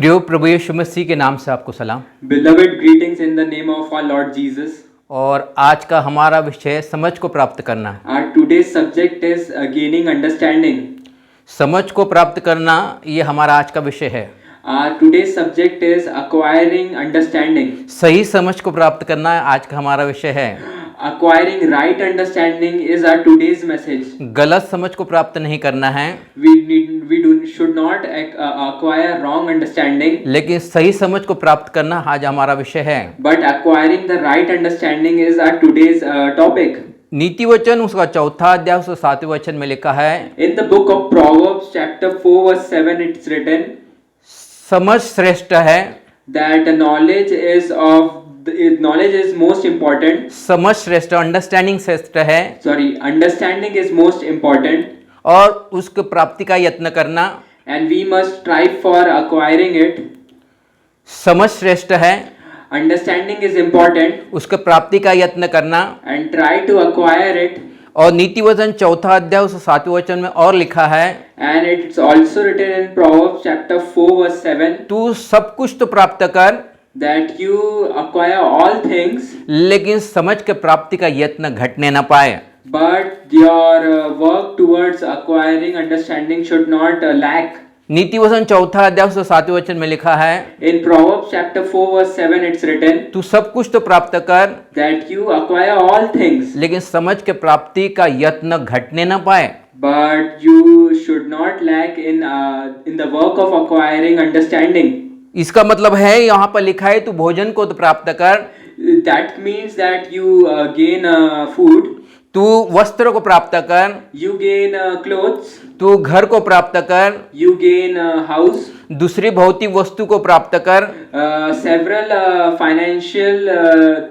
प्रियो प्रभु यीशु मसीह के नाम से आपको सलाम। Beloved, greetings in the name of our Lord Jesus. और आज का हमारा विषय समझ को प्राप्त करना है। Our today's subject is gaining understanding. समझ को प्राप्त करना ये हमारा आज का विषय है। Our today's subject is acquiring understanding. सही समझ को प्राप्त करना आज का हमारा विषय है। Acquiring right understanding is our today's message. गलत समझ को प्राप्त नहीं करना है, Should not acquire wrong understanding. लेकिन सही समझ को प्राप्त करना आज हमारा विषय है। But acquiring the right understanding is our today's topic. नीति वचन उसका 4 अध्याय उसका 7वें वचन में लिखा है, In the book of Proverbs chapter 4 verse 7 it's written समझ श्रेष्ठ है, that knowledge is most important. समझ श्रेष्ठ, अंडरस्टैंडिंग श्रेष्ठ है, Understanding is most important, और उसके प्राप्ति का यत्न करना। and we must strive for acquiring it. समझ श्रेष्ठ है, Understanding is important, उसके प्राप्ति का यत्न करना। and try to acquire it. और नीति वचन 4 अध्याय उस 7वें वचन में और लिखा है, And it's also written in Proverbs chapter 4 verse 7 तू सब कुछ तो प्राप्त कर, that you acquire all things, लेकिन समझ के प्राप्ति का यत्न घटने न पाए। but your work towards acquiring understanding should not lack. नीति वचन 4 अध्याय उस 7वें वचन में लिखा है, In Proverbs chapter 4 verse 7 it's written तू सब कुछ तो प्राप्त कर, that you acquire all things, लेकिन समझ के प्राप्ति का यत्न घटने न पाए। but you should not lack in the work of acquiring understanding. इसका मतलब है यहाँ पर लिखा है तू भोजन को तो प्राप्त कर, That means that you gain food, तू वस्त्र को प्राप्त कर, you gain clothes, तू घर को प्राप्त कर, you gain house, दूसरी भौतिक वस्तु को प्राप्त कर, several financial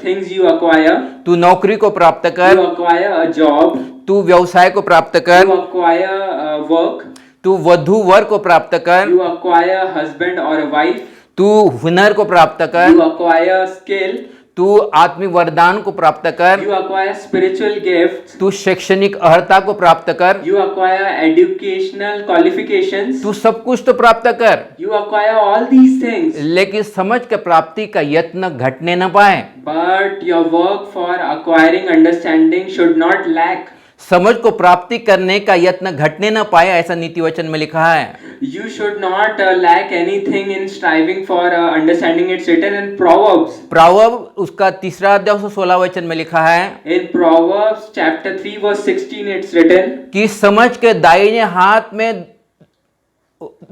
things you acquire, तू नौकरी को प्राप्त you कर, acquire a job, तू व्यवसाय को प्राप्त you कर, acquire work, तू वधू वर को प्राप्त कर, you acquire husband or a wife, तू हुनर को प्राप्त कर, you acquire skill, तू आत्मिक वरदान को प्राप्त कर, you acquire spiritual gifts, तू शैक्षणिक अर्हता को प्राप्त कर, you acquire educational qualifications, तू सब कुछ तो प्राप्त कर, you acquire all these things, लेकिन समझ के प्राप्ति का यत्न घटने न पाए। but your work for acquiring understanding should not lack. समझ को प्राप्ति करने का यत्न घटने न पाए, ऐसा नीति वचन में लिखा है। You should not lack anything in striving for understanding. It's written in Proverbs. Proverb उसका 3 अध्याय 16 वचन में लिखा है In Proverbs chapter 3 verse 16 it's written कि समझ के दाहिने हाथ में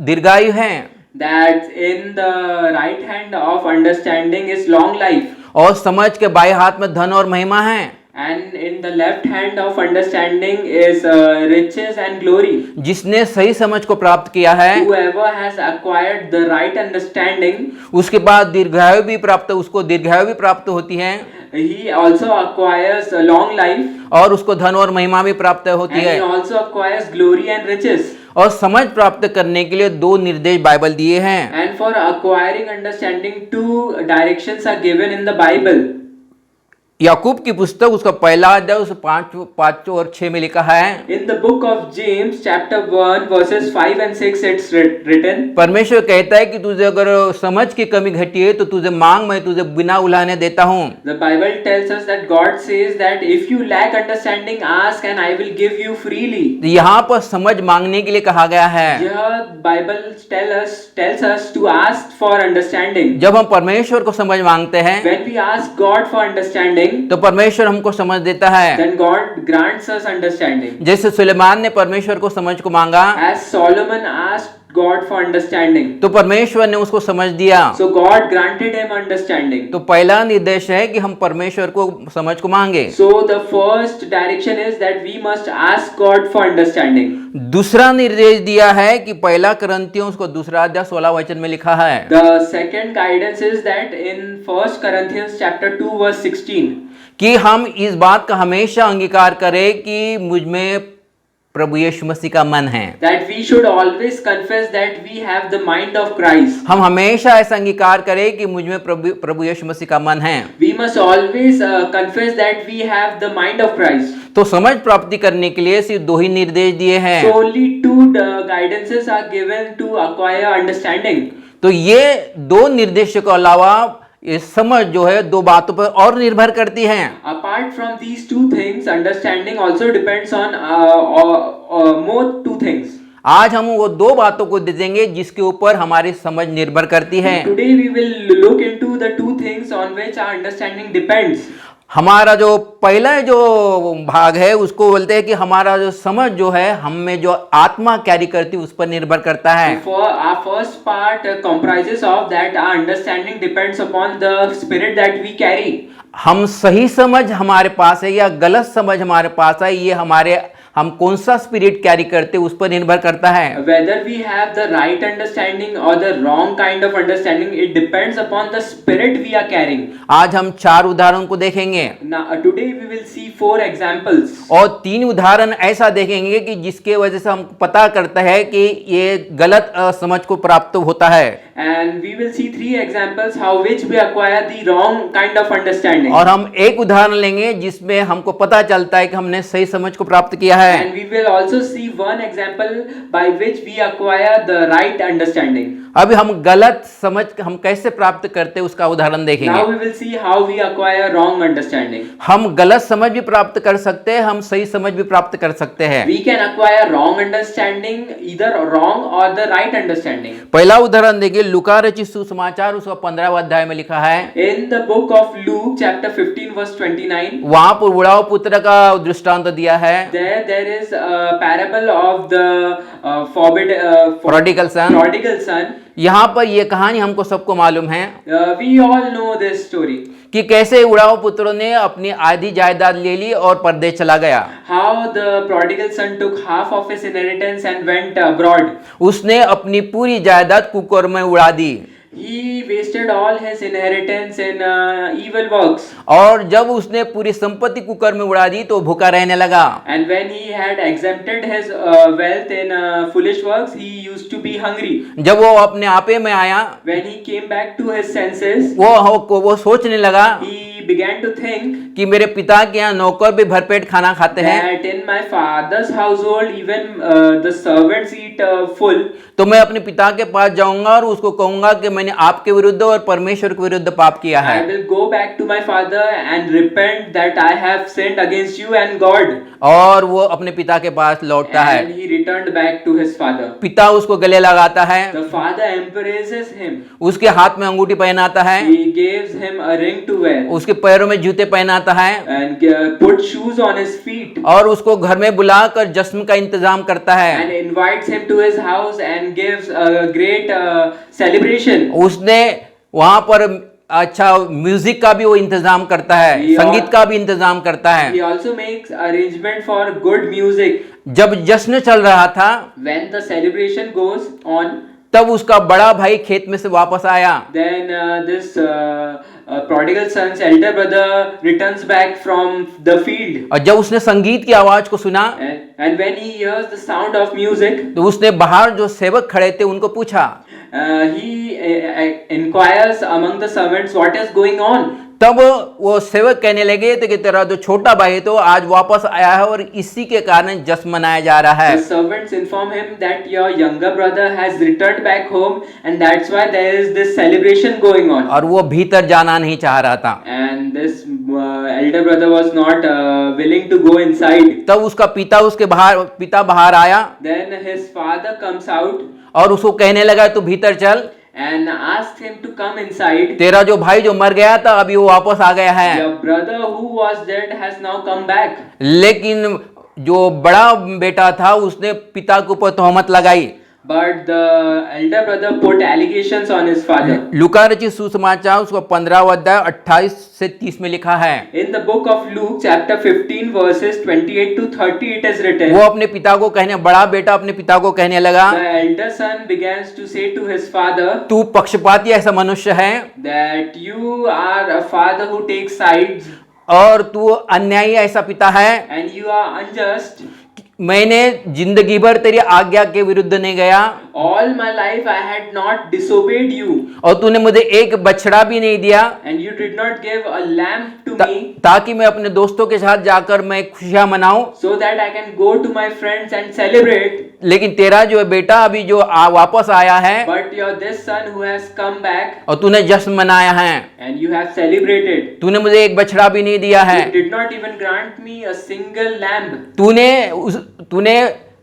दीर्घायु है, that in the right hand of understanding is long life, और समझ के बाएं हाथ में धन और महिमा है। and in the left hand of understanding is riches and glory. जिसने सही समझ को प्राप्त किया है, Whoever has acquired the right understanding, उसके बाद दीर्घायु भी प्राप्त, उसको दीर्घायु भी प्राप्त होती है, he also acquires a long life, और उसको धन और महिमा भी प्राप्त होती and है। he also acquires glory and riches. और समझ प्राप्त करने के लिए 2 निर्देश बाइबल दिए हैं। And for acquiring understanding, 2 directions are given in the Bible. याकूब की पुस्तक उसका 1 अध्याय उस 5 और 6 में लिखा है, In the book of James chapter 1 verses 5 and 6 it's written, परमेश्वर कहता है कि तुझे अगर समझ की कमी घटी है तो तुझे मांग, मैं तुझे बिना उलाहने देता हूँ। the Bible tells us that God says that if you lack understanding, ask and I will give you freely. यहाँ पर समझ मांगने के लिए कहा गया है। यह Bible tells us to ask for understanding. जब हम परमेश्वर को समझ मांगते हैं When we ask God for understanding, तो परमेश्वर हमको समझ देता है। then God grants us understanding. जैसे सुलेमान ने परमेश्वर को समझ को मांगा, As Solomon asked God for understanding, तो परमेश्वर ने उसको समझ दिया। so God granted him understanding. तो पहला निर्देश है कि हम परमेश्वर को समझ को मांगे। So the first direction is that we must ask God for understanding. दूसरा निर्देश दिया है कि 1 कुरिन्थियों उसको 2 अध्याय 16 वचन में लिखा है The second guidance is that in 1 Corinthians chapter 2 verse 16, कि हम इस बात का हमेशा अंगीकार करें कि मुझ में प्रभु यीशु मसीह का मन है। that we should always confess that we have the mind of Christ. हम हमेशा ऐसा अंगीकार करें कि मुझ में प्रभु यीशु मसीह का मन है। We must always confess that we have the mind of Christ. तो समझ प्राप्ति करने के लिए सिर्फ 2 ही निर्देश दिए हैं। So only 2 guidances are given to acquire understanding. तो ये दो निर्देशों के अलावा ये समझ जो है दो बातों पर और निर्भर करती है। Apart from these two things, understanding also depends on more two things. आज हम वो दो बातों को देखेंगे जिसके ऊपर हमारी समझ निर्भर करती है। Today we will look into the two things on which our understanding depends. हमारा जो पहला जो भाग है उसको बोलते हैं कि हमारा जो समझ जो है हम में जो आत्मा कैरी करती है उस पर निर्भर करता है। For our first part comprises of that our understanding depends upon the spirit that we carry. हम सही समझ हमारे पास है या गलत समझ हमारे पास है, ये हमारे हम कौन सा स्पिरिट कैरी करते हैं उस पर निर्भर करता है। Whether we have the right understanding or the wrong kind of understanding, it depends upon the spirit we are carrying. आज हम चार उदाहरण को देखेंगे Now, today we will see 4 examples. और 3 उदाहरण ऐसा देखेंगे कि जिसके वजह से हम पता करता है कि ये गलत समझ को प्राप्त होता है। And we will see 3 examples how which we acquire the wrong kind of understanding. और हम एक उदाहरण लेंगे जिसमें हमको पता चलता है कि हमने सही समझ को प्राप्त किया है। And we will also see one example by which we acquire the right understanding. अभी हम गलत समझ हम कैसे प्राप्त करते हैं उसका उदाहरण देखेंगे। Now we will see how we acquire wrong understanding. हम गलत समझ भी प्राप्त कर सकते हैं, हम सही समझ भी प्राप्त कर सकते हैं। We can acquire wrong understanding, either wrong or the right understanding. पहला उदाहरण देखिए, लूका रचित सुसमाचार उसका 15वां अध्याय में लिखा है। In the book of Luke, chapter 15, verse 29, वहां पर बुढ़ाऊ पुत्र का दृष्टांत दिया है। there is a parable of the Prodigal son. prodigal son. यहाँ पर ये कहानी हमको सबको मालूम है We all know this story. कि कैसे बुढ़ाऊ पुत्र ने अपनी आधी जायदाद ले ली और परदेश चला गया। How the prodigal son took half of his inheritance and went abroad. उसने अपनी पूरी जायदाद कुकर में उड़ा दी He wasted all his inheritance in evil works. और जब उसने पूरी संपत्ति कुकर में उड़ा दी तो भूखा रहने लगा। And when he had exempted his wealth in foolish works, he used to be hungry. जब वो अपने आपे में आया, When he came back to his senses, वो सोचने लगा he began to think कि मेरे पिता के यहाँ नौकर भी भरपेट खाना खाते हैं, that in my father's household even the servants eat full. तो मैं अपने पिता के पास जाऊंगा और उसको कहूंगा कि मैंने आपके विरुद्ध और परमेश्वर के विरुद्ध पाप किया है। I will go back to my father and repent that I have sinned against you and God. और वो अपने पिता के पास लौटता है। And he returned back to his father. पिता उसको गले लगाता है, The father embraces him. उसके हाथ में अंगूठी पहनाता है, He gives him a ring to wear उसके पैरों में जूते पहनाता है and put shoes on his feet और उसको घर में बुलाकर जश्न का इंतजाम करता है। and invites him to his house and gives a great celebration. उसने वहां पर अच्छा म्यूजिक का भी वो इंतजाम करता है, Yeah. संगीत का भी इंतजाम करता है। He also makes arrangement for good music. जब जश्न चल रहा था When the celebration goes on, तब उसका बड़ा भाई खेत में से वापस आया then this prodigal son's elder brother returns back from the field. और जब उसने संगीत की आवाज को सुना And when he hears the sound of music, तो उसने बाहर जो सेवक खड़े थे उनको पूछा, he inquires among the servants what is going on. तब वो सेवक कहने लगे थे कि तेरा जो छोटा भाई तो आज वापस आया है और इसी के कारण जश्न मनाया जा रहा है। The servants inform him that your younger brother has returned back home and that's why there is this celebration going on. और वो भीतर जाना नहीं चाह रहा था। And this elder brother was not willing to go inside. तब उसका पिता बाहर आया Then his father comes out और उसको कहने लगा तू भीतर चल, and asked him to come inside. तेरा जो भाई जो मर गया था अभी वो वापस आ गया है। Your brother who was dead has now come back. लेकिन जो बड़ा बेटा था उसने पिता के ऊपर तोहमत लगाई। But the elder brother put allegations on his father. लूका रचित सुसमाचार उसका 15वां अध्याय 28 से 30 में लिखा है। In the book of Luke, chapter 15, verses 28 to 30, it is written. वो अपने पिता को बड़ा बेटा अपने पिता को कहने लगा, The elder son begins to say to his father तू पक्षपाती ऐसा मनुष्य है that you are a father who takes sides और तू अन्यायी ऐसा पिता है। and you are unjust. मैंने जिंदगी भर तेरी आज्ञा के विरुद्ध नहीं गया all my life I had not disobeyed you, और तूने मुझे एक बछड़ा भी नहीं दिया and you did not give a lamb to me, ताकि मैं अपने दोस्तों के साथ जाकर मैं खुशियां मनाऊं। so that I can go to my friends and celebrate. लेकिन तेरा जो बेटा अभी जो वापस आया है But your this son who has come back, और तूने जश्न मनाया है, and you have celebrated, तूने मुझे एक बछड़ा भी नहीं दिया है। you did not even grant me a single lamb. तूने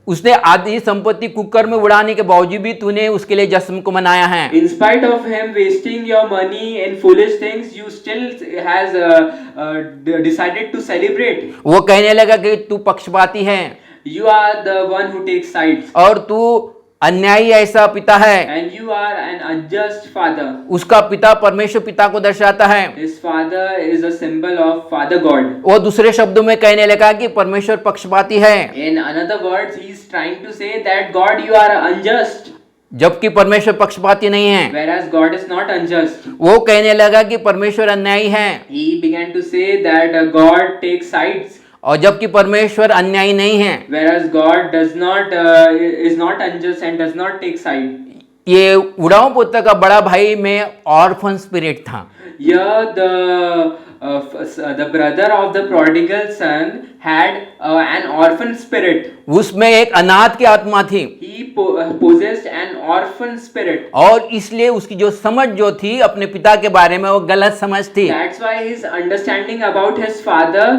उसने आधी संपत्ति कुकर में उड़ाने के बावजूद भी तूने उसके लिए जश्न को मनाया है। In spite of him wasting your money in foolish things, you still has decided to celebrate. वो कहने लगा कि तू पक्षपाती है You are the one who takes sides, और तू अन्यायी ऐसा पिता है। and you are an unjust father. उसका पिता परमेश्वर पिता को दर्शाता है। His father is a symbol of Father God. वो दूसरे शब्दों में कहने लगा कि परमेश्वर पक्षपाती है, In another words, he is trying to say that God, you are unjust, जबकि परमेश्वर पक्षपाती नहीं है। whereas God is not unjust. वो कहने लगा कि परमेश्वर अन्यायी है He began to say that God takes sides, और जबकि परमेश्वर अन्यायी नहीं है। whereas God does not is not unjust and does not take side. ये उड़ाऊ पुत्र का बड़ा भाई में ऑर्फन स्पिरिट था। Here the brother of the prodigal son had an orphan spirit. उसमें एक अनाथ की आत्मा थी He possessed an orphan spirit. और इसलिए उसकी जो समझ जो थी अपने पिता के बारे में वो गलत समझ थी। That's why his understanding about his father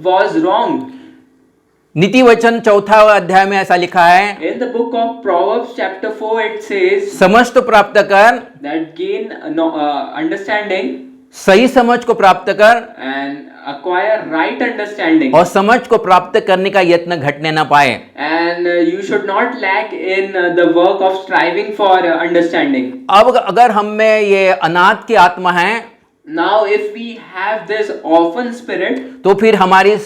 was wrong. नीति वचन 4 अध्याय में ऐसा लिखा है, In the book of Proverbs chapter 4 it says समझ तो प्राप्त कर, that gain understanding सही समझ को प्राप्त कर and acquire right understanding, और समझ को प्राप्त करने का यत्न घटने ना पाए। and you should not lack in the work of striving for understanding. अब अगर हम में ये अनाथ की आत्मा है Now if we have this orphan spirit, तो फिर हमारी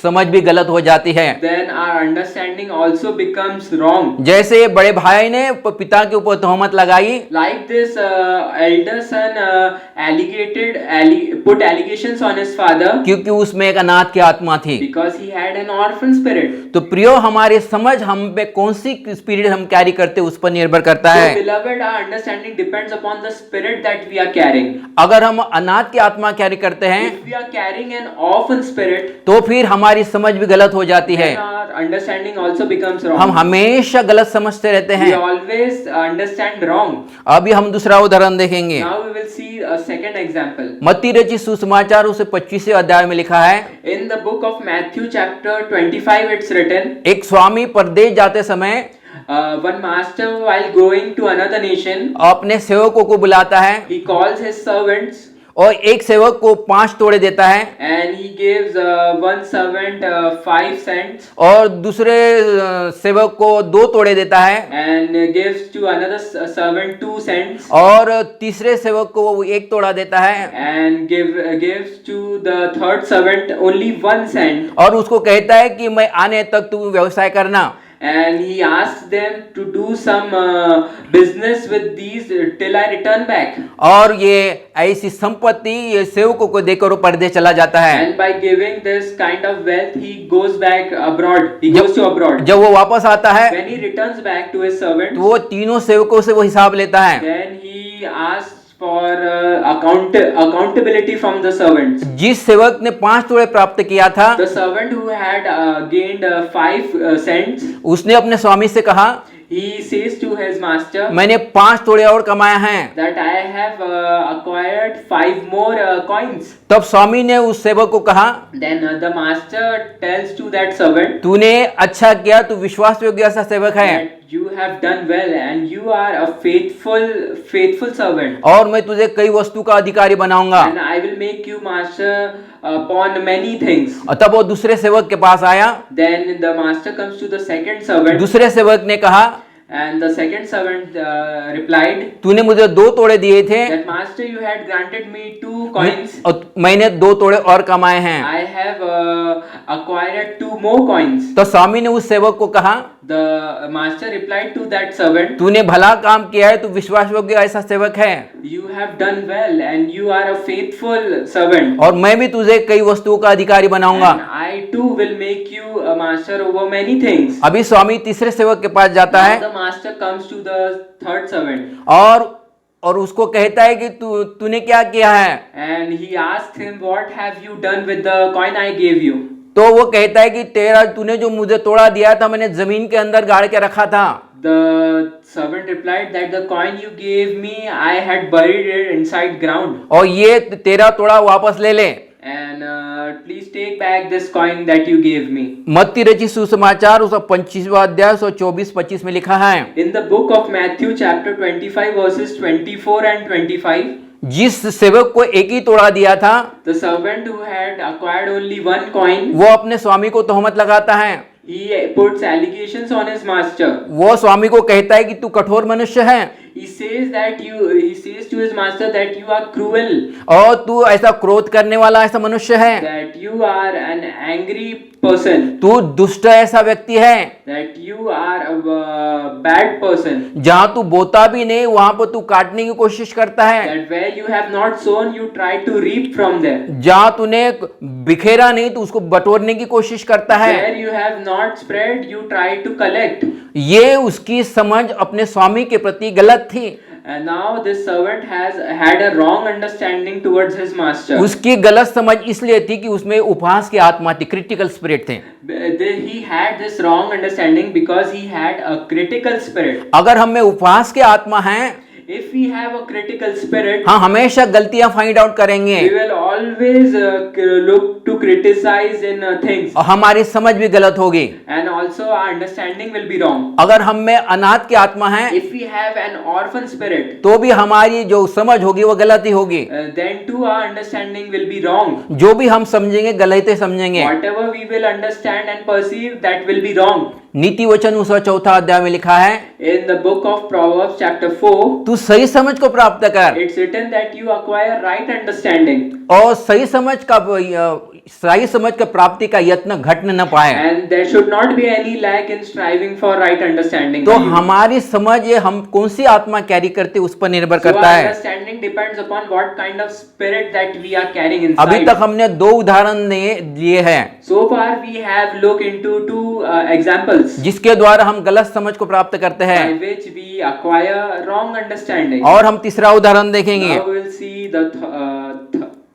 समझ भी गलत हो जाती है। then our understanding also becomes wrong. जैसे बड़े भाई ने पिता के ऊपर तोहमत लगाई, Like this elder son put allegations on his father क्योंकि उसमें एक अनाथ की आत्मा थी। because he had an orphan spirit. तो प्रियो, हमारी समझ हम पे कौन सी स्पिरिट हम कैरी करते उस पर निर्भर करता So है। beloved, our understanding depends upon the spirit that we are carrying. अगर हम अनाथ की आत्मा कैरी करते हैं If we are carrying an orphan spirit, तो फिर हमारी समझ भी गलत हो जाती है। then our understanding also becomes हम wrong. हमेशा गलत समझते रहते We हैं। always understand wrong. अभी हम दूसरा उदाहरण देखेंगे। Now we will see a second example. मत्ती रचित सुसमाचार उसे 25वें अध्याय में लिखा है, In the book of Matthew chapter 25 it's written, एक स्वामी परदेश जाते समय one master while going to another nation, अपने सेवकों को बुलाता है he calls his servants और एक सेवक को 5 तोड़े देता है and he gives one servant 5 cents और दूसरे सेवक को 2 तोड़े देता है and gives to another servant 2 cents और तीसरे सेवक को वो 1 तोड़ा देता है and gives to the third servant only 1 cent, और उसको कहता है कि मैं आने तक तू व्यवसाय करना। and he asks them to do some business with these till I return back. और ये ऐसी संपत्ति ये सेवकों को देकर वो परदेश चला जाता है। And by giving this kind of wealth, he goes back abroad. He goes to abroad. जब वो वापस आता है When he returns back to his servants, तो वो तीनों सेवकों से वो हिसाब लेता है। then he asks for accountability from the servants. जिस सेवक ने 5 तोड़े प्राप्त किया था The servant who had gained 5 cents, उसने अपने स्वामी से कहा, he says to his master मैंने 5 तोड़े और कमाया है। that I have acquired 5 more coins. तब स्वामी ने उस सेवक को कहा, Then the master tells to that servant तूने अच्छा किया, तू विश्वास योग्य ऐसा सेवक है that you have done well and you are a faithful servant, और मैं तुझे कई वस्तु का अधिकारी बनाऊंगा। and I will make you master upon many things. और तब वो दूसरे सेवक के पास आया। Then the master comes to the second servant, दूसरे सेवक ने कहा, and the second servant replied तूने मुझे 2 तोड़े दिए थे that master, you had granted me 2 coins. और मैंने 2 तोड़े और कमाए हैं। I have acquired 2 more coins. तो स्वामी ने उस सेवक को कहा, The master replied to that servant, तूने भला काम किया है, तू विश्वास योग्य ऐसा सेवक है, "You have done well and you are a faithful servant. और मैं भी तुझे कई वस्तुओं का अधिकारी बनाऊंगा। And I too will make you a master over many things." अभी स्वामी तीसरे सेवक के पास जाता Now है the master comes to the third servant और उसको कहता है कि तूने क्या किया है। and he asked him, "What have you done with the coin I gave you?" तो वो कहता है कि तूने जो मुझे तोड़ा दिया था, मैंने जमीन के अंदर गाड़ के रखा था। The servant replied that the coin you gave me, I had buried it inside ground. और ये तेरा तोड़ा वापस ले ले। And please take back this coin that you gave me. मत्ती रचित सुसमाचार उसका 25वां अध्याय 124-25 में लिखा है, In the book of Matthew chapter 25 verses 24 and 25, जिस सेवक को एक ही तोड़ा दिया था, the servant who had acquired only one coin, वो अपने स्वामी को तोहमत लगाता है। he puts allegations on his master. वो स्वामी को कहता है कि तू कठोर मनुष्य है He says to his master that you are cruel, और तू ऐसा क्रोध करने वाला ऐसा मनुष्य है, that you are an angry person, तू दुष्ट ऐसा व्यक्ति है, that you are a bad person, जहाँ तू बोता भी नहीं वहां पर तू काटने की कोशिश करता है, that where you have not sown, you try to reap from there, जहाँ तूने बिखेरा नहीं तो उसको बटोरने की कोशिश करता है। where you have not spread, you try to collect. ये उसकी समझ अपने स्वामी के प्रति गलत थी। And now this servant has had a wrong understanding towards his master. उसकी गलत समझ इसलिए थी कि उसमें उपहास की आत्मा थी, क्रिटिकल स्पिरिट थे। He had this wrong understanding because he had a critical spirit. अगर हम में उपहास की आत्मा है, If we have a critical spirit, हाँ हमेशा गलतियां फाइंड आउट करेंगे we will always look to criticize in things, और हमारी समझ भी गलत होगी। and also our understanding will be wrong. अगर हम में अनाथ की आत्मा है If we have an orphan spirit, तो भी हमारी जो समझ होगी वो गलत ही होगी। then too our understanding will be wrong. जो भी हम समझेंगे गलत ही समझेंगे। Whatever we will understand and perceive, that will be wrong. नीति वचन उसका 4 अध्याय में लिखा है, In the book of Proverbs chapter 4, तू सही समझ को प्राप्त कर it's written that you acquire right understanding, और सही समझ का प्राप्ति का यत्न घटने न पाए। and there should not be any lack in striving for right understanding. तो हमारी समझ ये हम कौन सी आत्मा कैरी करते उस पर निर्भर So करता our है। understanding depends upon what kind of spirit that we are carrying अभी inside. तक हमने 2 उदाहरण दिए हैं So far we have looked into 2 examples जिसके द्वारा हम गलत समझ को प्राप्त करते by हैं, which we acquire wrong understanding. और हम तीसरा उदाहरण देखेंगे। Now we will see the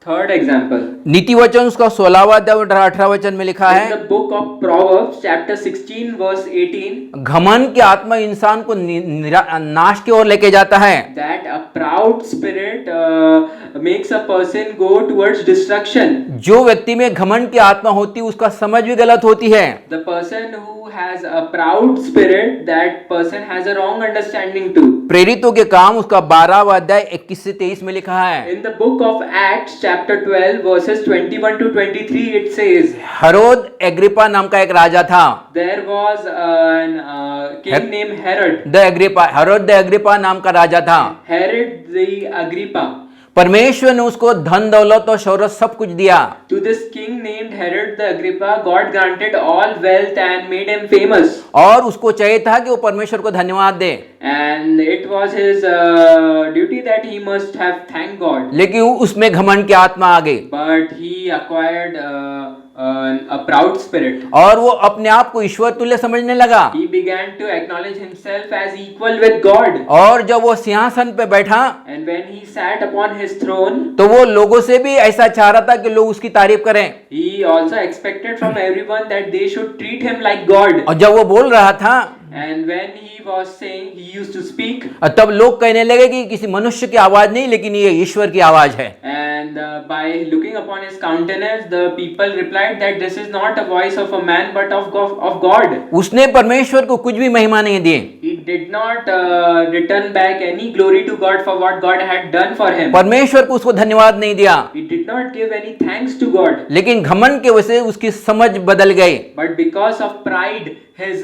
third example. नीति वचन उसका 16वां अध्याय 18 वचन में लिखा In है, the book of Proverbs chapter 16 verse 18, घमंड की आत्मा इंसान को नाश की ओर लेके जाता है, that a proud spirit makes a person go towards destruction. जो व्यक्ति में घमंड की आत्मा होती है उसका समझ भी गलत होती है। The person who has a proud spirit, that person has a wrong understanding too. प्रेरितों के काम उसका 12वां अध्याय 21 से 23 में लिखा है, In the book of Acts chapter 12 verses 21 to 23, it says, Herod एग्रिपा नाम का एक राजा था। there was an king named Herod. Herod the Agrippa नाम का राजा था। Herod the Agrippa. परमेश्वर ने उसको धन दौलत और शौहरत सब कुछ दिया, To this king named Herod the Agrippa, God granted all wealth and made him famous. और उसको चाहिए था कि वो परमेश्वर को धन्यवाद दे, And it was his duty that he must have thanked God. लेकिन उसमें घमंड की आत्मा आ गई But he acquired a proud spirit. और वो अपने आप को ईश्वर तुल्य समझने लगा। He began to acknowledge himself as equal with God. और जब वो सिंहासन पे बैठा And when he sat upon his throne, तो वो लोगों से भी ऐसा चाह रहा था कि लोग उसकी तारीफ करें, he also expected from everyone that they should treat him like God. और जब वो बोल रहा था And when he was saying, he used to speak, तब लोग कहने लगे कि किसी मनुष्य की आवाज नहीं लेकिन ये ईश्वर की आवाज है। and by looking upon his countenance, the people replied that this is not a voice of a man but of God. उसने परमेश्वर को कुछ भी महिमा नहीं दी, He did not return back any glory to God for what God had done for him. परमेश्वर को उसको धन्यवाद नहीं दिया, He did not give any thanks to God. लेकिन घमंड के वजह से उसकी समझ बदल गई, But because of pride, his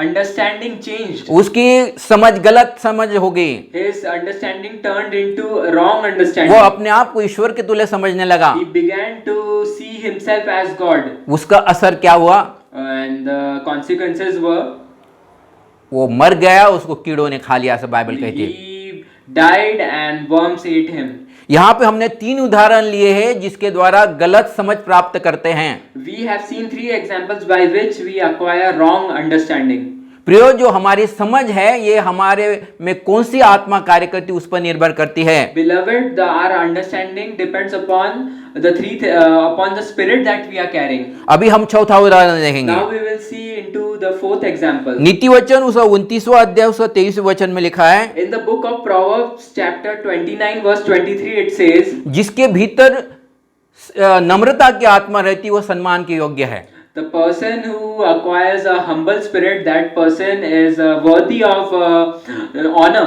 understanding changed. उसकी समझ गलत समझ हो गई, His understanding turned into a wrong वो understanding. अपने आप को ईश्वर के तुल्य समझने लगा। He began to see himself as God. उसका असर क्या हुआ? And the consequences were वो मर गया, उसको कीड़ों ने खा लिया, ऐसा बाइबल कहती है। He died and worms ate him. यहाँ पे हमने 3 उदाहरण लिए हैं जिसके द्वारा गलत समझ प्राप्त करते हैं। We have seen 3 examples by which we acquire wrong understanding. प्रियो, जो हमारी समझ है ये हमारे में कौन सी आत्मा कार्य करती है उस पर निर्भर करती है। Beloved, our understanding depends upon upon the spirit that we are carrying. अभी हम चौथा उदाहरण देखेंगे। Now we will see into the 4th example. नीति वचन उसका 29वां अध्याय उसका 23वें वचन में लिखा है, In the book of Proverbs chapter 29 verse 23 it says, जिसके भीतर नम्रता की आत्मा रहती है वो सम्मान के योग्य है। the person who acquires a humble spirit, that person is worthy of honor.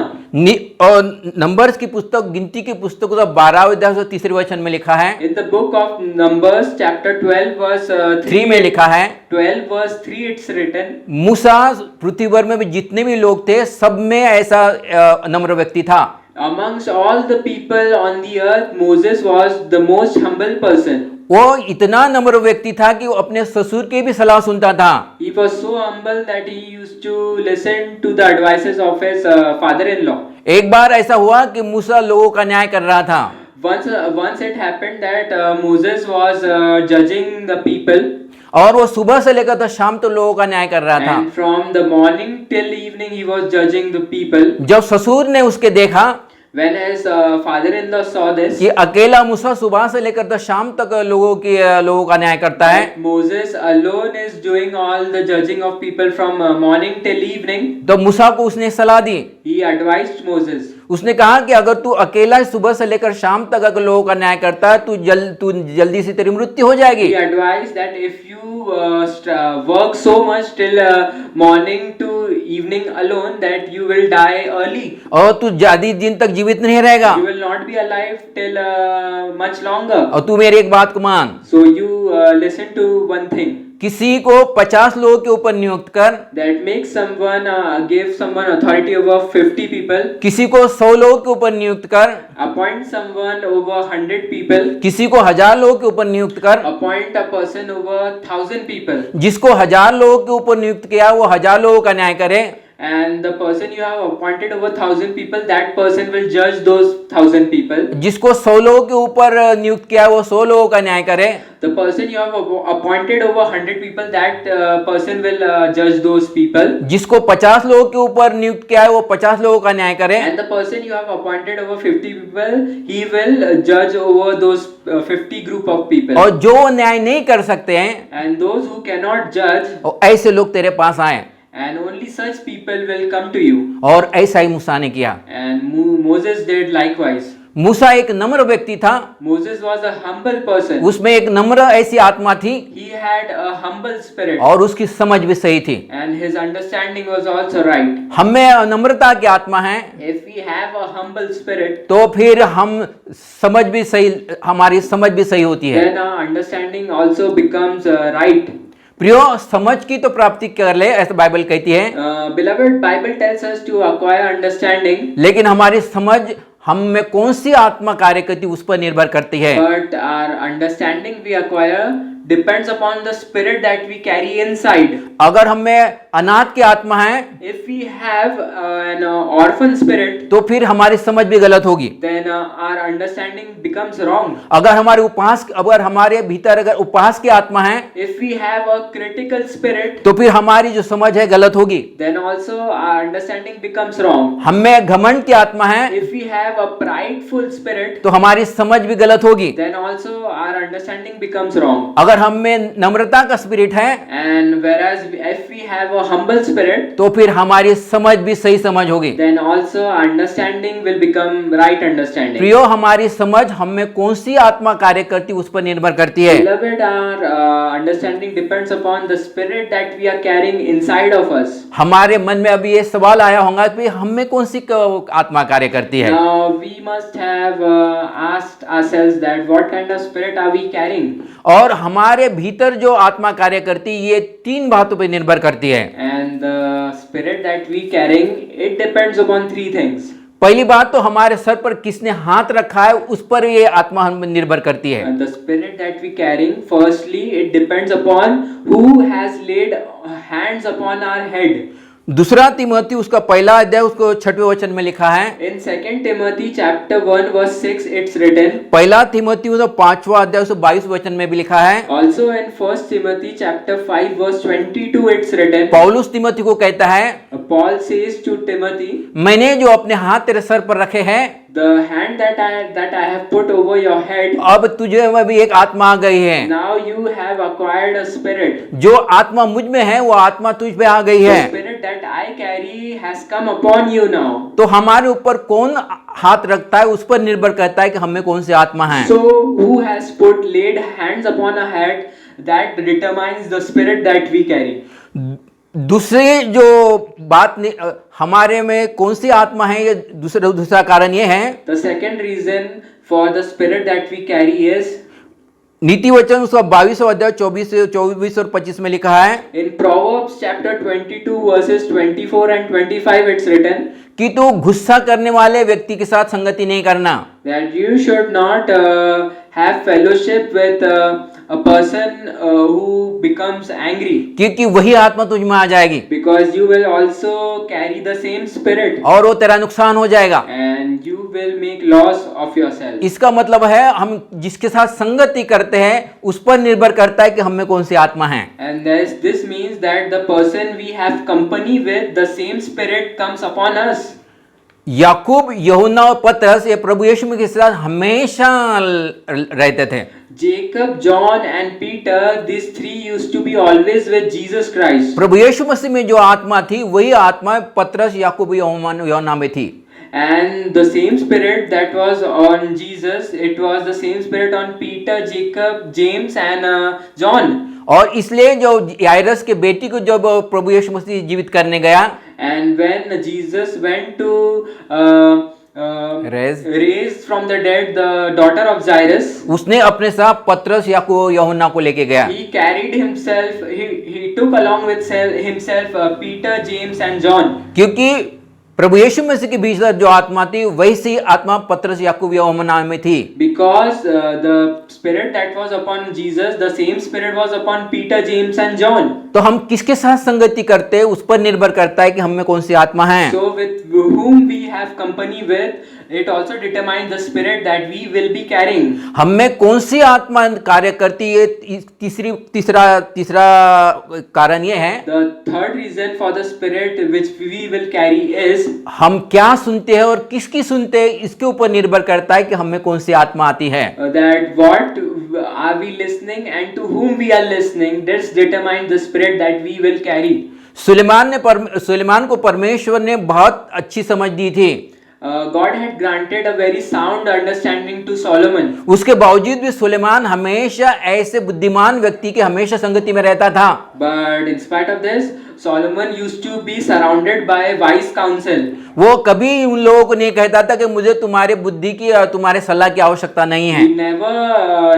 और नंबर्स की पुस्तक, गिनती की पुस्तक उसका 12वें अध्याय उसका 3रे वचन में लिखा है, In the book of Numbers chapter 12 verse 3 में लिखा है, 12 verse 3 it's written, मूसा पृथ्वी भर में भी जितने भी लोग थे सब में ऐसा नम्र व्यक्ति था। amongst all the people on the earth Moses was the most humble person. वो इतना नम्र व्यक्ति था कि वो अपने ससुर की भी सलाह सुनता था। He was so humble that he used to listen to the advices of his father-in-law. एक बार ऐसा हुआ कि मूसा लोगों का न्याय कर रहा था। Once it happened that Moses was judging the people, और वो सुबह से लेकर तो शाम तो लोगों का न्याय कर रहा था। and from the morning till evening he was judging the people. जब ससुर ने उसके देखा When his father-in-law saw this, कि अकेला मूसा सुबह से लेकर तो शाम तक लोगों का न्याय करता है, that Moses alone is doing all the judging of people from morning till evening, तो मूसा को उसने सलाह दी। he advised Moses. उसने कहा कि अगर तू अकेला सुबह से लेकर शाम तक अगर लोगों का न्याय करता है तू जल्दी से तेरी मृत्यु हो जाएगी। He advised that if you work so much till morning to evening alone, that you will die early. और तू ज्यादा दिन तक जीवित नहीं रहेगा। You will not be alive till much longer. और तू मेरी एक बात को मान, So you listen to one thing. किसी को 50 लोगों के ऊपर नियुक्त कर, That makes someone give someone authority over 50 people. किसी को 100 लोगों के ऊपर नियुक्त कर, Appoint someone over 100 people. किसी को 1000 लोगों के ऊपर नियुक्त कर। Appoint a person over 1000 people. जिसको 1000 लोगों के ऊपर नियुक्त किया वो 1000 लोगों का न्याय करे। And the person you have appointed over 1000 people, that person will judge those 1000 people. जिसको 100 लोगों के ऊपर नियुक्त किया वो 100 लोगों का न्याय करे। The person you have appointed over 100 people, that person will judge those people. जिसको 50 लोगों के ऊपर नियुक्त किया है वो 50 लोगों का न्याय करे। And the person you have appointed over 50 people, he will judge over those 50 group of people. और जो न्याय नहीं कर सकते हैं And those who cannot judge, और ऐसे लोग तेरे पास आए, and only such people will come to you. और ऐसा ही मूसा ने किया। And Moses did likewise. मूसा एक नम्र व्यक्ति था, Moses was a humble person. उसमें एक नम्र ऐसी आत्मा थी He had a humble spirit. और उसकी समझ भी सही थी। And his understanding was also right. हमें नम्रता की आत्मा है If we have a humble spirit, तो फिर हम समझ भी सही, हमारी समझ भी सही होती है। then our understanding also becomes right. प्रियो, समझ की तो प्राप्ति कर ले, ऐसा बाइबल कहती है, Beloved, Bible tells us to acquire understanding, लेकिन हमारी समझ हम में कौन सी आत्मा कार्य करती है उस पर निर्भर करती है। but our understanding we acquire depends upon the spirit that we carry inside. अगर हमें अनाथ की आत्मा है If we have an orphan spirit, तो फिर हमारी समझ भी गलत होगी। then our understanding becomes wrong. अगर हमारे भीतर अगर उपहास की आत्मा है If we have a critical spirit, तो फिर हमारी जो समझ है गलत होगी। then also our understanding becomes wrong. हमें घमंड की आत्मा है If we have a prideful spirit, तो हमारी समझ भी गलत होगी। then also our understanding becomes wrong. अगर हम में नम्रता का स्पिरिट है And whereas if we have a humble spirit, तो फिर हमारी समझ भी सही समझ होगी। then also our understanding will become right understanding. प्रियो, हमारी समझ हमें कौन सी आत्मा कार्य करती उस पर निर्भर करती है। Beloved, our understanding depends upon the spirit that we are carrying inside of us. हमारे मन में अभी ये सवाल आया होगा कि हमें कौन सी आत्मा कार्य करती है। Now we must have asked ourselves that what kind of spirit are we carrying? और हमारे भीतर जो आत्मा कार्य करती ये 3 बातों पर निर्भर करती है। And the spirit that we carrying, it depends upon 3 things. पहली बात तो हमारे सर पर किसने हाथ रखा है उस पर ये आत्मा हम निर्भर करती है। And the spirit that we carrying, firstly, it depends upon who has laid hands upon our head. दूसरा तिमोथी उसका पहला अध्याय उसको 6वें वचन में लिखा है। In 2 Timothy chapter 1 verse 6 it's written. पहला तिमोथी उसका 5वां अध्याय उसको 22 वचन में भी लिखा है। Also in 1 Timothy chapter 5 verse 22 it's written. पौलुस तिमोथी को कहता है, Paul says to Timothy, मैंने जो अपने हाथ तेरे सर पर रखे हैं, the hand that I have put over your head, अब तुझे में भी एक आत्मा आ गई है। now you have acquired a spirit. जो आत्मा मुझ में है वो आत्मा तुझ पे आ गई The है। spirit that I carry has come upon you now. तो हमारे ऊपर कौन हाथ रखता है उस पर निर्भर करता है कि हमें कौन सी आत्मा है। So who has laid hands upon a head, that determines the spirit that we carry. दूसरी जो बात हमारे में कौन सी आत्मा है, ये दूसरा कारण ये है। The second reason for the spirit that we carry is, नीति वचन उसका 22 अध्याय 24 और 25 में लिखा है in Proverbs chapter 22 verses 24 and 25 it's written कि तू गुस्सा करने वाले व्यक्ति के साथ संगति नहीं करना। that you should not have fellowship with a person who becomes angry, क्योंकि वही आत्मा तुझ में आ जाएगी because you will also carry the same spirit और वो तेरा नुकसान हो जाएगा। and you will make loss of yourself. इसका मतलब है हम जिसके साथ संगति करते हैं उस पर निर्भर करता है कि हम में कौन सी आत्मा है। And this means that the person we have company with, the same spirit comes upon us. याकूब, यूहन्ना और पतरस ये प्रभु यीशु के साथ हमेशा रहते थे। Jacob, John and Peter, these three used to be always with Jesus Christ. प्रभु यीशु मसीह में जो आत्मा थी वही आत्मा पतरस, याकूब, यूहन्ना में थी। And the same spirit that was on Jesus, it was the same spirit on Peter, Jacob, James and John. और इसलिए जो याइरस के बेटी को जब प्रभु यीशु मसीह जीवित करने गया, And when Jesus went to raise from the dead the daughter of Jairus, उसने अपने साथ पतरस, याकूब, यूहन्ना को लेके गया। he carried himself, he took along with himself Peter, James and John. क्योंकि प्रभु यीशु मसीह के भीतर जो आत्मा थी वही सी आत्मा पतरस, याकूब, यूहन्ना में थी। Because the spirit that was upon Jesus, the same spirit was upon Peter, James and John. तो हम किसके साथ संगति करते हैं उस पर निर्भर करता है कि हम में कौन सी आत्मा है। So with whom we have company with, it also determines the spirit that we will be carrying. हम में कौन सी आत्मा कार्य करती है, तीसरा कारण ये है। The third reason for the spirit which we will carry is, हम क्या सुनते हैं और किसकी सुनते हैं इसके ऊपर निर्भर करता है कि हम में कौन सी आत्मा आती है। that what are we listening and to whom we are listening, this determines the spirit that we will carry. Suleman को परमेश्वर ने बहुत अच्छी समझ दी थी। God had granted a very sound understanding to Solomon. उसके बावजूद भी सुलेमान हमेशा ऐसे बुद्धिमान व्यक्ति के हमेशा संगति में रहता था। But in spite of this, Solomon used to be surrounded by wise counsel. वो कभी उन लोगों को नहीं कहता था कि मुझे तुम्हारे बुद्धि की और तुम्हारे सलाह की आवश्यकता नहीं है। He never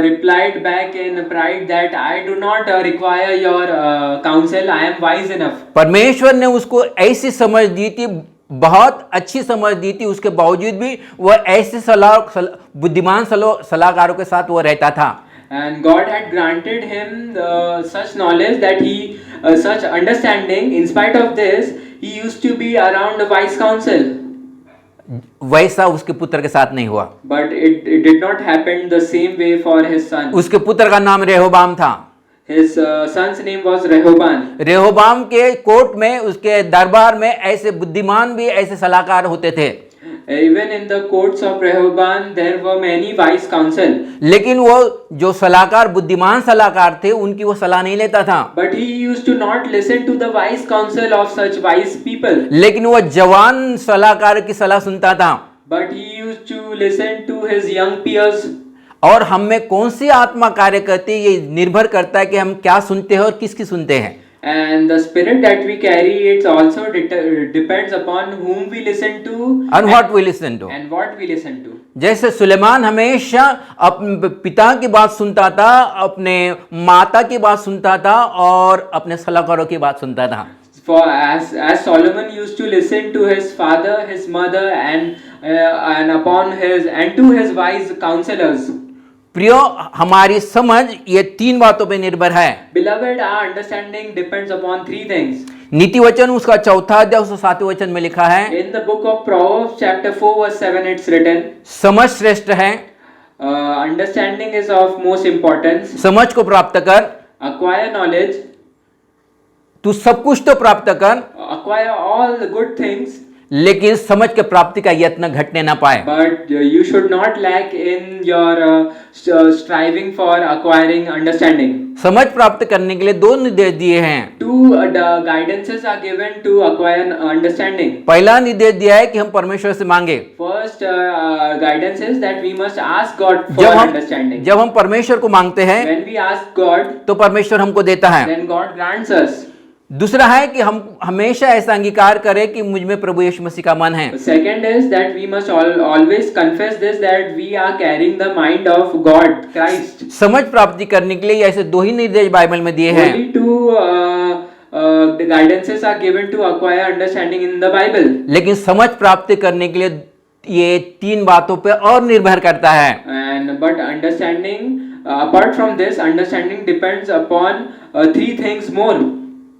replied back in pride that I do not require your counsel, I am wise enough. परमेश्वर ने उसको ऐसी समझ दी थी, बहुत अच्छी समझ दी थी, उसके बावजूद भी वह ऐसे बुद्धिमान सलाहकारों के साथ वो रहता था। And God had granted him such knowledge that such understanding. In spite of this, he used to be around a wise counsel. वैसा उसके पुत्र के साथ नहीं हुआ। But it did not happen the same way for his son. उसके पुत्र का नाम रेहोबाम था। His son's name was Rehoboam. रेहोबाम के कोर्ट में, उसके दरबार में ऐसे बुद्धिमान भी ऐसे सलाहकार होते थे। Even in the courts of Rehoboam, there were many wise counsel. लेकिन वो जो सलाहकार, बुद्धिमान सलाहकार थे, उनकी वो सलाह नहीं लेता था। But he used to not listen to the wise counsel of such wise people. लेकिन वो जवान सलाहकार की सलाह सुनता था। But he used to listen to his young peers. और हम में कौन सी आत्मा कार्य करती है ये निर्भर करता है कि हम क्या सुनते हैं और किसकी सुनते हैं। And the spirit that we carry, it also depends upon whom we listen to and what we listen to. And what we listen to. जैसे सुलेमान हमेशा अपने पिता की बात सुनता था, अपने माता की बात सुनता था और अपने सलाहकारों की बात सुनता था। For as Solomon used to listen to his father, his mother, and to his wise counselors. प्रियो, हमारी समझ ये 3 बातों पे निर्भर है। Beloved, our understanding depends upon three things. नीति वचन उसका 4 अध्याय उसका 7वें वचन में लिखा है, In the book of Proverbs, chapter 4, verse 7, it's written, समझ श्रेष्ठ है, understanding is of most importance. समझ को प्राप्त कर, Acquire knowledge, तू सब कुछ तो प्राप्त कर, acquire all the good things, लेकिन समझ के प्राप्ति का यत्न घटने ना पाए। but you should not lack in your striving for acquiring understanding. समझ प्राप्त करने के लिए 2 निर्देश दिए हैं। Two guidances are given to acquire understanding. पहला निर्देश दिया है कि हम परमेश्वर से मांगे। First guidance is that we must ask God for understanding. जब हम परमेश्वर को मांगते हैं When we ask God, तो परमेश्वर हमको देता है। then God grants us. दूसरा है कि हम हमेशा ऐसा अंगीकार करें कि मुझ में प्रभु यीशु मसीह का मन है। Second is that we must always confess this, that we are carrying the mind of God, Christ. समझ प्राप्ति करने के लिए ऐसे 2 ही निर्देश बाइबल में दिए हैं। Only two the guidances are given to acquire understanding in the Bible. लेकिन समझ प्राप्ति करने के लिए ये 3 बातों पे और निर्भर करता है। And but understanding, apart from this, understanding depends upon three things more.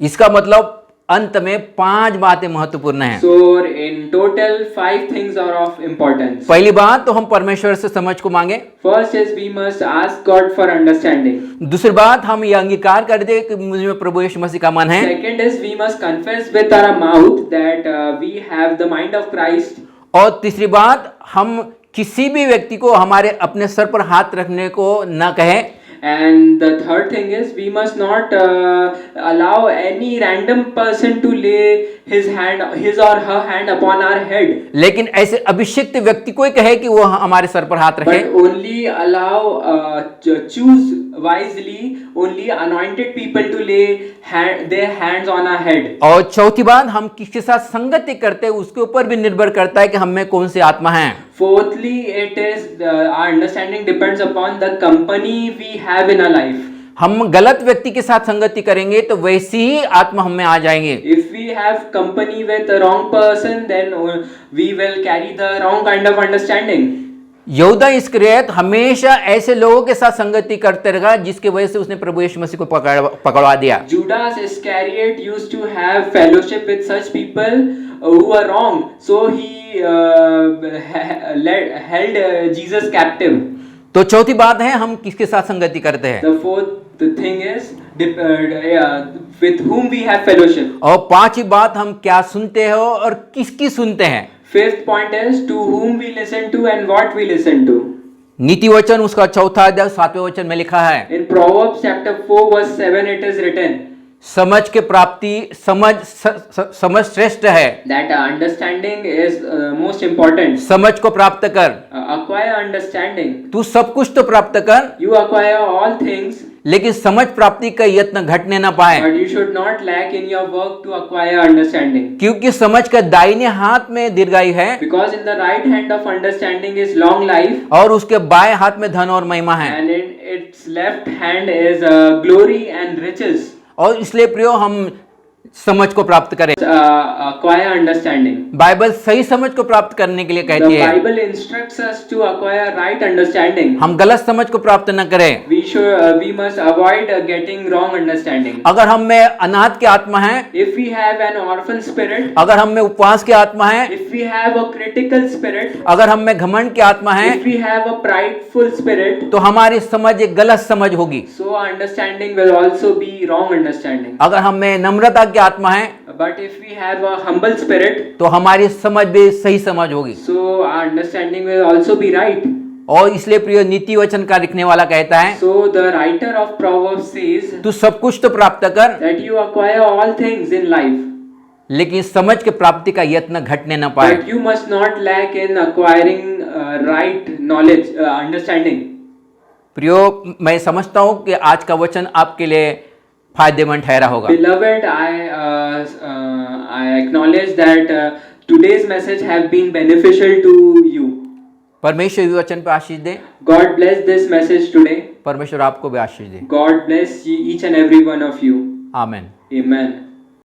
इसका मतलब अंत में 5 बातें महत्वपूर्ण हैं। So in total, 5 things are of importance. पहली बात तो हम परमेश्वर से समझ को मांगे। First is we must ask God for understanding. दूसरी बात हम ये अंगीकार कर दे कि मुझ में प्रभु यीशु मसीह का मन है। Second is we must confess with our mouth that we have the mind of Christ. और तीसरी बात, हम किसी भी व्यक्ति को हमारे अपने सर पर हाथ रखने को न कहें। And the third thing is we must not allow any random person to lay his or her hand upon our head. लेकिन ऐसे अभिषिक्त व्यक्ति को ही कहे कि वो हमारे सर पर हाथ रखे। But only allow choose wisely only anointed people to lay their hands on our head. और चौथी बात, हम किसके साथ संगति करते हैं उसके ऊपर भी निर्भर करता है कि हम में कौन सी आत्मा है। Fourthly, it is our understanding depends upon the company we have in our life. हम गलत व्यक्ति के साथ संगति करेंगे तो वैसी ही आत्मा हम में आ जाएंगे। If we have company with the wrong person, then we will carry the wrong kind of understanding. यहूदा इस्करियोत हमेशा ऐसे लोगों के साथ संगति करते रहा जिसके वजह से उसने प्रभु यीशु मसीह को पकड़वा दिया। Judas Iscariot used to have fellowship with such people who were wrong, so he held Jesus captive. तो चौथी बात है, हम किसके साथ संगति करते हैं। The fourth thing is with whom we have fellowship. और 5वीं बात, हम क्या सुनते हो और किसकी सुनते हैं। Fifth point is to whom we listen to and what we listen to. नीति वचन उसका 4 अध्याय 7वें वचन में लिखा है, In Proverbs chapter 4 verse 7 it is written समझ के प्राप्ति समझ श्रेष्ठ है। that understanding is most important. समझ को प्राप्त कर, Acquire understanding. तू सब कुछ तो प्राप्त कर, You acquire all things, लेकिन समझ प्राप्ति का यत्न घटने ना पाए। but you should not lack in your work to acquire understanding. क्योंकि समझ का दाहिने हाथ में दीर्घायु है Because in the right hand of understanding is long life, और उसके बाएं हाथ में धन और महिमा है। and in its left hand is glory and riches. और इसलिए प्रियो, हम समझ को प्राप्त करें। Acquire understanding. बाइबल सही समझ को प्राप्त करने के लिए The कहती है Bible instructs us to acquire right understanding. हम गलत समझ को प्राप्त न करें। We must avoid getting wrong understanding. अगर हम में अनाथ की आत्मा है, If we have an orphan spirit, अगर हम में उपवास की आत्मा है, if we have a critical spirit, अगर हम में घमंड की आत्मा है, if we have a prideful spirit, तो हमारी समझ एक गलत समझ होगी। so our understanding will also be wrong understanding. अगर हम में नम्रता की आत्मा है, But if we have a humble spirit, तो हमारी समझ भी सही समझ होगी। so our understanding will also be right. और इसलिए प्रिय, नीति वचन का लिखने वाला कहता है, So the writer of Proverbs says तू सब कुछ तो प्राप्त कर, that you acquire all things in life, लेकिन समझ के प्राप्ति का यत्न घटने न पाए। but you must not lack in acquiring right knowledge, understanding. प्रियो, मैं समझता हूं कि आज का वचन आपके लिए फायदेमंद ठहरा होगा। Beloved, I acknowledge that today's message have been beneficial to you. परमेश्वर इस वचन पे आशीष दे। God bless this message today. परमेश्वर आपको भी आशीष दे। God bless each and every one of you. आमीन। Amen.